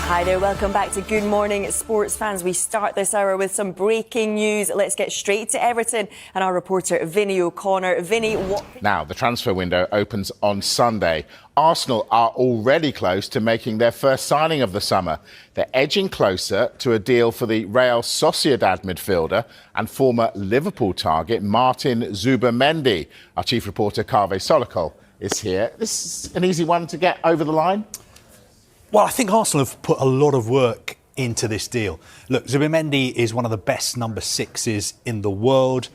Hi there, welcome back to Good Morning Sports Fans. We start this hour with some breaking news. Let's get straight to Everton and our reporter Vinny O'Connor. Vinny, what... Now, the transfer window opens on Sunday. Arsenal are already close to making their first signing of the summer. They're edging closer to a deal for the Real Sociedad midfielder and former Liverpool target Martin Zubimendi. Our chief reporter Kaveh Solokol is here. This is an easy one to get over the line. Well, I think Arsenal have put a lot of work into this deal. Look, Zubimendi is one of the best number sixes in the world.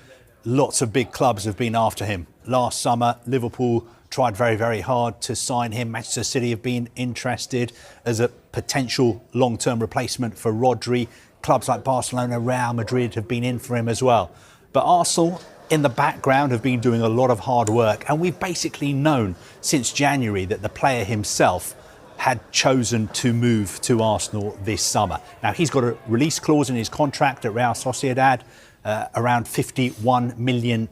Lots of big clubs have been after him. Last summer, Liverpool tried very, very hard to sign him. Manchester City have been interested as a potential long-term replacement for Rodri. Clubs like Barcelona, Real Madrid have been in for him as well. But Arsenal, in the background, have been doing a lot of hard work. And we've basically known since January that the player himself had chosen to move to Arsenal this summer. Now, he's got a release clause in his contract at Real Sociedad, around £51 million.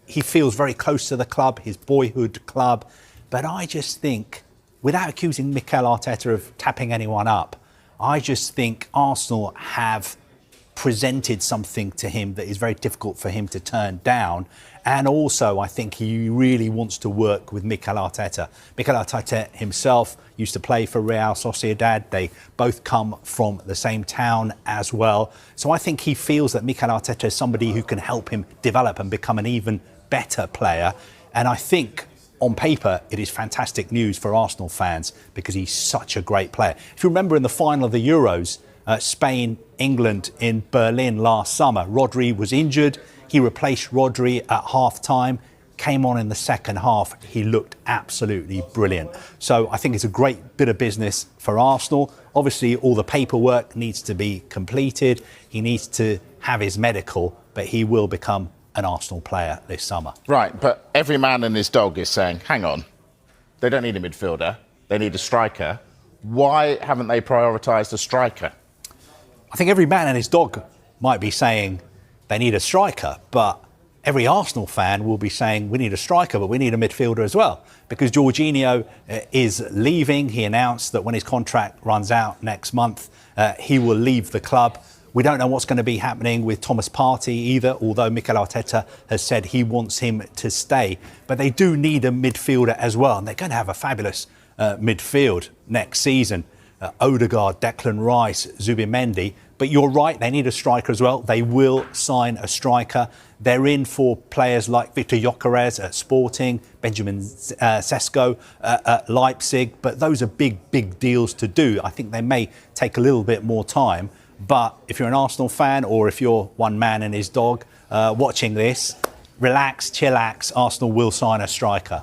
He feels very close to the club, his boyhood club. But I just think, without accusing Mikel Arteta of tapping anyone up, I just think Arsenal have presented something to him that is very difficult for him to turn down. And also, I think he really wants to work with Mikel Arteta. Mikel Arteta himself used to play for Real Sociedad. They both come from the same town as well. So I think he feels that Mikel Arteta is somebody who can help him develop and become an even better player. And I think on paper, it is fantastic news for Arsenal fans because he's such a great player. If you remember in the final of the Euros, Spain, England in Berlin last summer, Rodri was injured. He replaced Rodri at half-time, came on in the second half. He looked absolutely brilliant. So I think it's a great bit of business for Arsenal. Obviously, all the paperwork needs to be completed. He needs to have his medical, but he will become an Arsenal player this summer. Right, but every man and his dog is saying, hang on, they don't need a midfielder, they need a striker. Why haven't they prioritised a striker? I think every man and his dog might be saying they need a striker, but every Arsenal fan will be saying we need a striker, but we need a midfielder as well. Because Jorginho is leaving. He announced that when his contract runs out next month, he will leave the club. We don't know what's going to be happening with Thomas Partey either, although Mikel Arteta has said he wants him to stay. But they do need a midfielder as well, and they're going to have a fabulous midfield next season. Odegaard, Declan Rice, Zubimendi. But you're right, they need a striker as well. They will sign a striker. They're in for players like Victor Gyökeres at Sporting, Benjamin Sesko at Leipzig. But those are big, big deals to do. I think they may take a little bit more time. But if you're an Arsenal fan or if you're one man and his dog watching this, relax, chillax, Arsenal will sign a striker.